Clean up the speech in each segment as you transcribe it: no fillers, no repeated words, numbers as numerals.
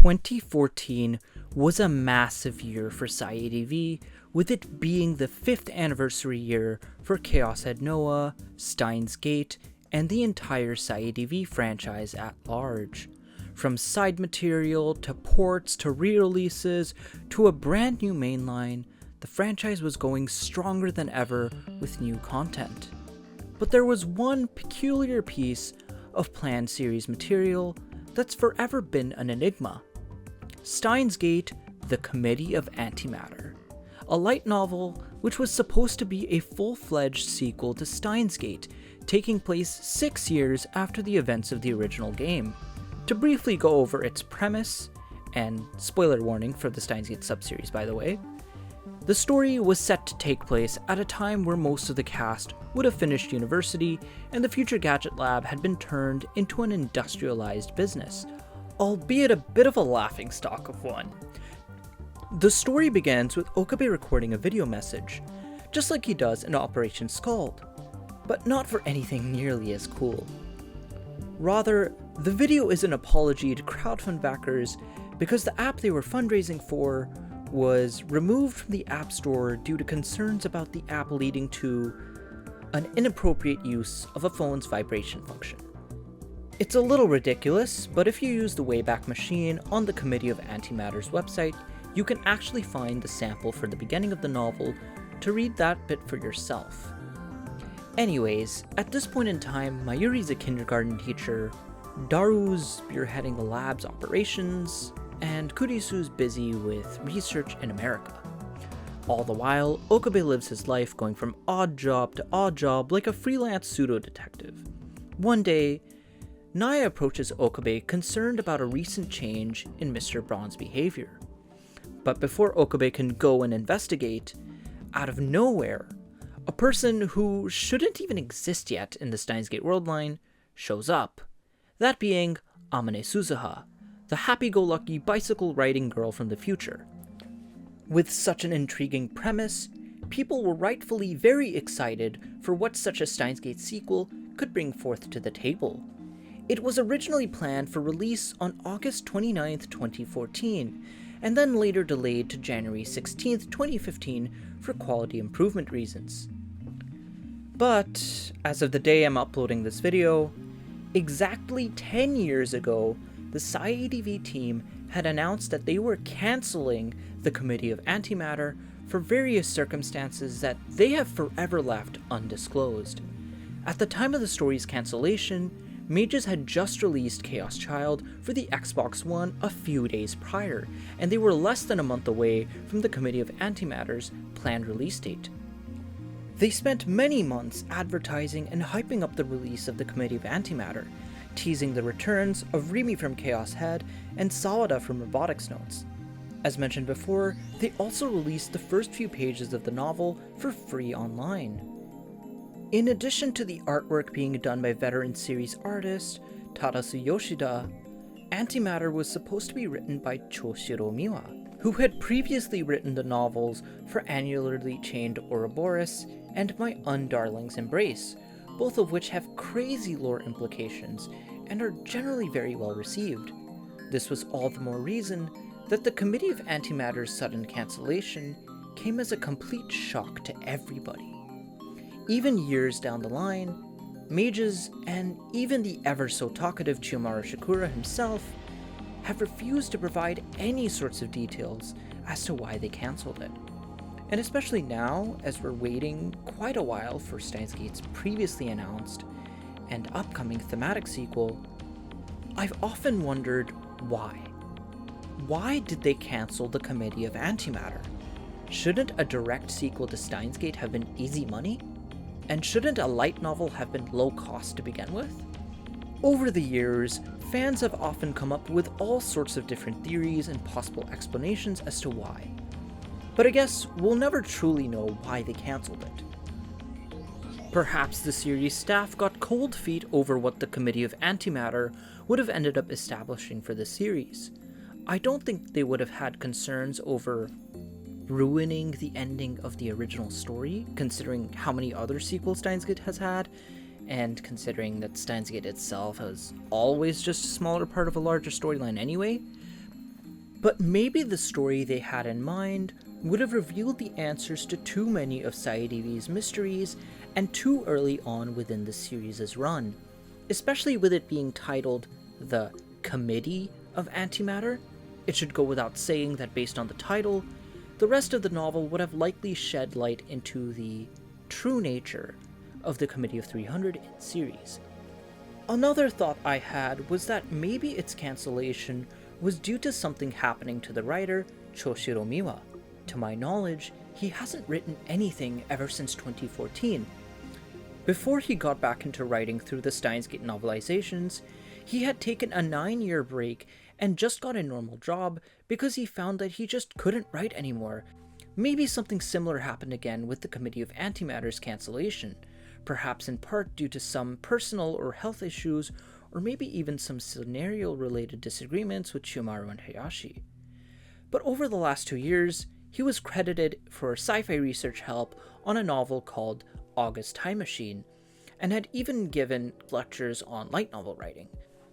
2014 was a massive year for SciADV, with it being the 5th anniversary year for Chaos Head Noah, Steins Gate, and the entire SciADV franchise at large. From side material, to ports, to re-releases, to a brand new mainline, the franchise was going stronger than ever with new content. But there was one peculiar piece of planned series material that's forever been an enigma. Steins Gate, The Committee of Antimatter, a light novel which was supposed to be a full-fledged sequel to Steins Gate, taking place 6 years after the events of the original game. To briefly go over its premise, and spoiler warning for the Steins Gate subseries by the way, the story was set to take place at a time where most of the cast would have finished university and the future gadget lab had been turned into an industrialized business, albeit a bit of a laughingstock of one. The story begins with Okabe recording a video message, just like he does in Operation Scald, but not for anything nearly as cool. Rather, the video is an apology to crowdfund backers because the app they were fundraising for was removed from the App Store due to concerns about the app leading to an inappropriate use of a phone's vibration function. It's a little ridiculous, but if you use the Wayback Machine on the Committee of Antimatter's website, you can actually find the sample for the beginning of the novel to read that bit for yourself. Anyways, at this point in time, Mayuri's a kindergarten teacher, Daru's spearheading the lab's operations, and Kurisu's busy with research in America. All the while, Okabe lives his life going from odd job to odd job like a freelance pseudo-detective. One day, Naya approaches Okabe concerned about a recent change in Mr. Braun's behavior. But before Okabe can go and investigate, out of nowhere, a person who shouldn't even exist yet in the Steins Gate world line shows up, that being Amane Suzuha, the happy-go-lucky bicycle-riding girl from the future. With such an intriguing premise, people were rightfully very excited for what such a Steins Gate sequel could bring forth to the table. It was originally planned for release on August 29, 2014, and then later delayed to January 16, 2015 for quality improvement reasons. But, as of the day I'm uploading this video, exactly 10 years ago, the SciADV team had announced that they were cancelling the Committee of Antimatter for various circumstances that they have forever left undisclosed. At the time of the story's cancellation, Mages had just released Chaos Child for the Xbox One a few days prior, and they were less than a month away from the Committee of Antimatter's planned release date. They spent many months advertising and hyping up the release of the Committee of Antimatter, teasing the returns of Rimi from Chaos Head and Sawada from Robotics Notes. As mentioned before, they also released the first few pages of the novel for free online. In addition to the artwork being done by veteran series artist Tadasu Yoshida, Antimatter was supposed to be written by Choshiro Miwa, who had previously written the novels for Annularly Chained Ouroboros and My Undarling's Embrace, both of which have crazy lore implications and are generally very well received. This was all the more reason that the Committee of Antimatter's sudden cancellation came as a complete shock to everybody. Even years down the line, Mages and even the ever-so-talkative Chiyomaru Shikura himself have refused to provide any sorts of details as to why they cancelled it. And especially now, as we're waiting quite a while for Steins Gate's previously announced and upcoming thematic sequel, I've often wondered why. Why did they cancel the Committee of Antimatter? Shouldn't a direct sequel to Steins Gate have been easy money? And shouldn't a light novel have been low cost to begin with? Over the years, fans have often come up with all sorts of different theories and possible explanations as to why. But I guess we'll never truly know why they cancelled it. Perhaps the series staff got cold feet over what the Committee of Antimatter would have ended up establishing for the series. I don't think they would have had concerns over ruining the ending of the original story, considering how many other sequels Steins Gate has had, and considering that Steins Gate itself is always just a smaller part of a larger storyline anyway. But maybe the story they had in mind would have revealed the answers to too many of SciDV's mysteries and too early on within the series' run, especially with it being titled the Committee of Antimatter. It should go without saying that based on the title, the rest of the novel would have likely shed light into the true nature of the Committee of 300 in series. Another thought I had was that maybe its cancellation was due to something happening to the writer Choshiro Miwa. To my knowledge, he hasn't written anything ever since 2014. Before he got back into writing through the Steins novelizations, he had taken a 9-year break and just got a normal job because he found that he just couldn't write anymore. Maybe something similar happened again with the Committee of Antimatter's cancellation, perhaps in part due to some personal or health issues, or maybe even some scenario-related disagreements with Chiyomaru and Hayashi. But over the last 2 years, he was credited for sci-fi research help on a novel called August Time Machine, and had even given lectures on light novel writing.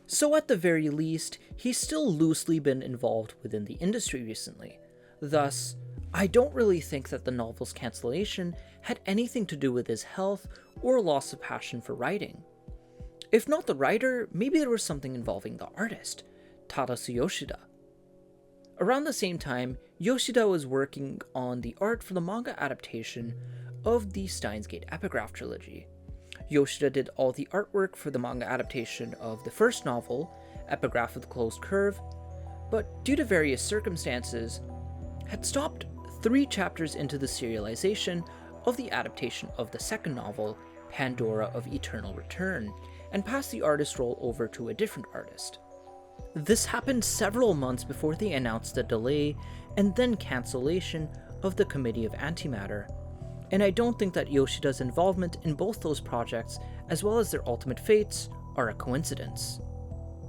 So at the very least, he's still loosely been involved within the industry recently. Thus, I don't really think that the novel's cancellation had anything to do with his health or loss of passion for writing. If not the writer, maybe there was something involving the artist, Tadasu Yoshida. Around the same time, Yoshida was working on the art for the manga adaptation of the Steins Epigraph trilogy. Yoshida did all the artwork for the manga adaptation of the first novel, Epigraph of the Closed Curve, but due to various circumstances, had stopped 3 chapters into the serialization of the adaptation of the second novel, Pandora of Eternal Return, and passed the artist role over to a different artist. This happened several months before they announced the delay and then cancellation of the Committee of Antimatter, and I don't think that Yoshida's involvement in both those projects, as well as their ultimate fates, are a coincidence.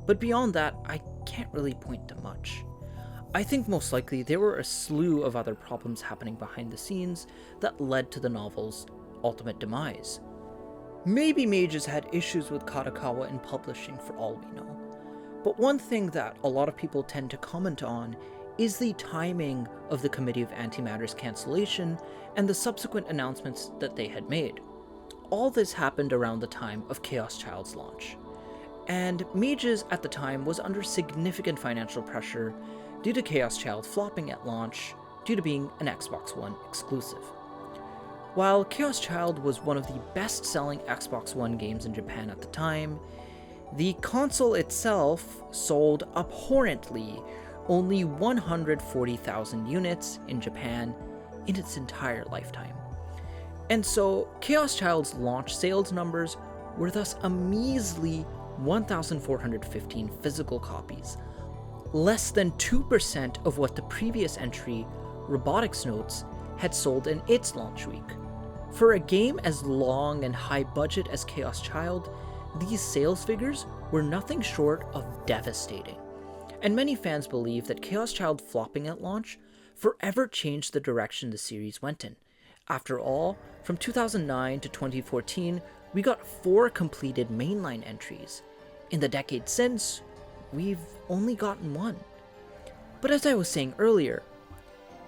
But beyond that, I can't really point to much. I think most likely there were a slew of other problems happening behind the scenes that led to the novel's ultimate demise. Maybe Mages had issues with Kadokawa in publishing for all we know, but one thing that a lot of people tend to comment on is the timing of the Committee of Antimatter's cancellation and the subsequent announcements that they had made. All this happened around the time of Chaos Child's launch, and Mages at the time was under significant financial pressure due to Chaos Child flopping at launch due to being an Xbox One exclusive. While Chaos Child was one of the best-selling Xbox One games in Japan at the time, the console itself sold abhorrently only 140,000 units in Japan in its entire lifetime. And so Chaos Child's launch sales numbers were thus a measly 1,415 physical copies, less than 2% of what the previous entry, Robotics Notes, had sold in its launch week. For a game as long and high budget as Chaos Child, these sales figures were nothing short of devastating. And many fans believe that Chaos Child flopping at launch forever changed the direction the series went in. After all, from 2009 to 2014, we got 4 completed mainline entries. In the decade since, we've only gotten 1. But as I was saying earlier,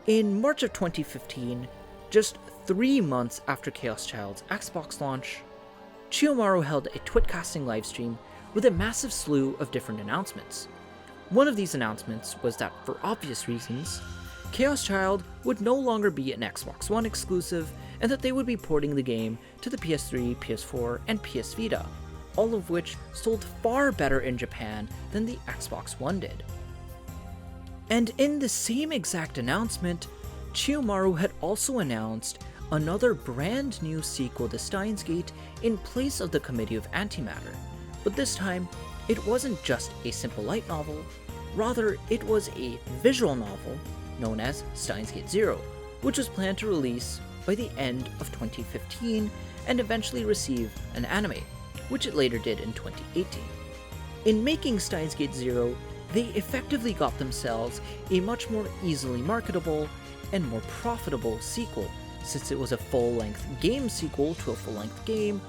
in March of 2015, just 3 months after Chaos Child's Xbox launch, Chiyomaru held a Twitcasting livestream with a massive slew of different announcements. One of these announcements was that, for obvious reasons, Chaos Child would no longer be an Xbox One exclusive, and that they would be porting the game to the PS3, PS4, and PS Vita, all of which sold far better in Japan than the Xbox One did. And in the same exact announcement, Chiyomaru had also announced another brand new sequel to Steins Gate in place of the Committee of Antimatter, but this time it wasn't just a simple light novel, rather it was a visual novel known as Steins Gate Zero, which was planned to release by the end of 2015 and eventually receive an anime, which it later did in 2018. In making Steins Gate Zero, they effectively got themselves a much more easily marketable and more profitable sequel, since it was a full-length game sequel to a full-length game,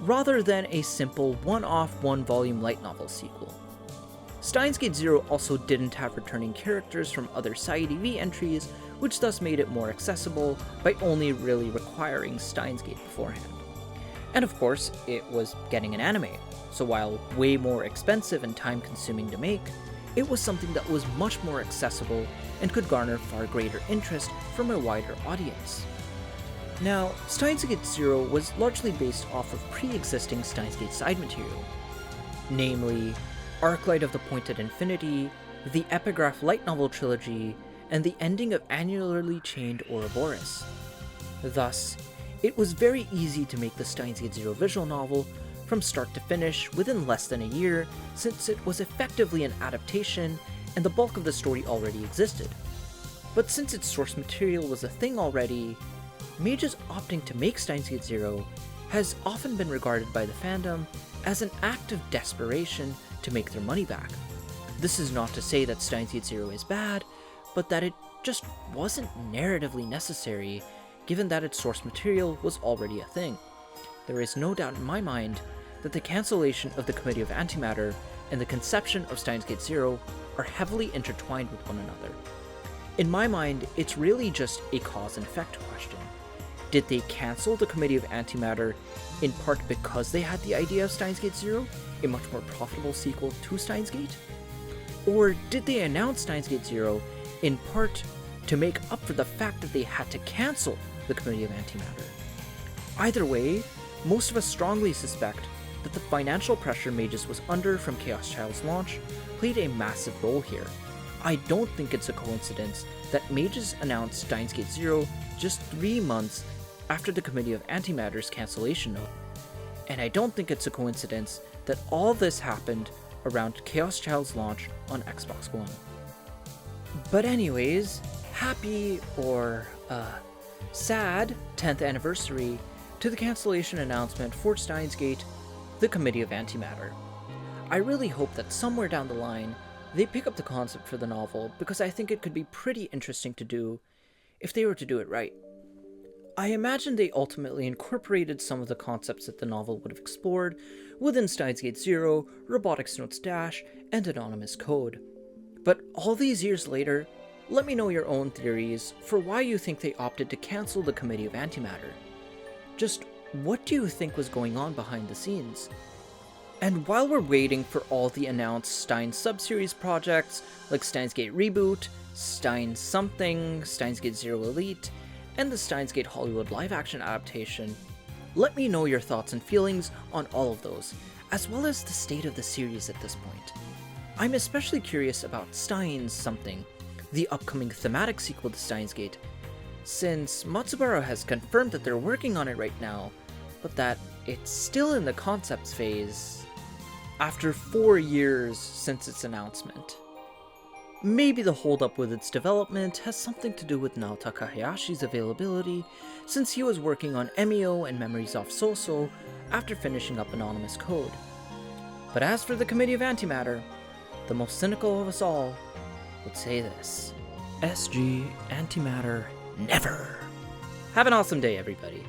rather than a simple one-off one-volume light novel sequel. Steins Gate Zero also didn't have returning characters from other SciEDV entries, which thus made it more accessible by only really requiring Steins Gate beforehand. And of course, it was getting an anime, so while way more expensive and time-consuming to make, it was something that was much more accessible and could garner far greater interest from a wider audience. Now, Steins Gate Zero was largely based off of pre-existing Steins Gate side material, namely Arclight of the Pointed Infinity, the Epigraph light novel trilogy, and the ending of Annularly Chained Ouroboros. Thus, it was very easy to make the Steins Gate Zero visual novel from start to finish within less than a year, since it was effectively an adaptation and the bulk of the story already existed. But since its source material was a thing already, Mage's opting to make Steins Gate Zero has often been regarded by the fandom as an act of desperation to make their money back. This is not to say that Steins Gate Zero is bad, but that it just wasn't narratively necessary, given that its source material was already a thing. There is no doubt in my mind that the cancellation of the Committee of Antimatter and the conception of Steins Gate Zero are heavily intertwined with one another. In my mind, it's really just a cause and effect question. Did they cancel the Committee of Antimatter in part because they had the idea of Steins Gate Zero, a much more profitable sequel to Steins Gate? Or did they announce Steins Gate Zero in part to make up for the fact that they had to cancel the Committee of Antimatter? Either way, most of us strongly suspect that the financial pressure Mages was under from Chaos Child's launch played a massive role here. I don't think it's a coincidence that Mages announced Steins Gate Zero just 3 months after the Committee of Antimatter's cancellation note. And I don't think it's a coincidence that all this happened around Chaos Child's launch on Xbox One. But anyways, happy or sad 10th anniversary to the cancellation announcement for Steins Gate, the Committee of Antimatter. I really hope that somewhere down the line they pick up the concept for the novel, because I think it could be pretty interesting to do if they were to do it right. I imagine they ultimately incorporated some of the concepts that the novel would have explored within Steins Gate Zero, Robotics Notes Dash, and Anonymous Code. But all these years later, let me know your own theories for why you think they opted to cancel the Committee of Antimatter. Just what do you think was going on behind the scenes? And while we're waiting for all the announced Steins subseries projects like Steins Gate Reboot, Steins Something, Steins Gate Zero Elite, and the Steins Gate Hollywood live-action adaptation, let me know your thoughts and feelings on all of those, as well as the state of the series at this point. I'm especially curious about Steins Something, the upcoming thematic sequel to Steins Gate, since Matsubara has confirmed that they're working on it right now, but that it's still in the concepts phase after 4 years since its announcement. Maybe the holdup with its development has something to do with Naota Kahayashi's availability, since he was working on Emio and Memories of Soso after finishing up Anonymous Code. But as for the Committee of Antimatter, the most cynical of us all would say this: SG Antimatter never. Have an awesome day, everybody.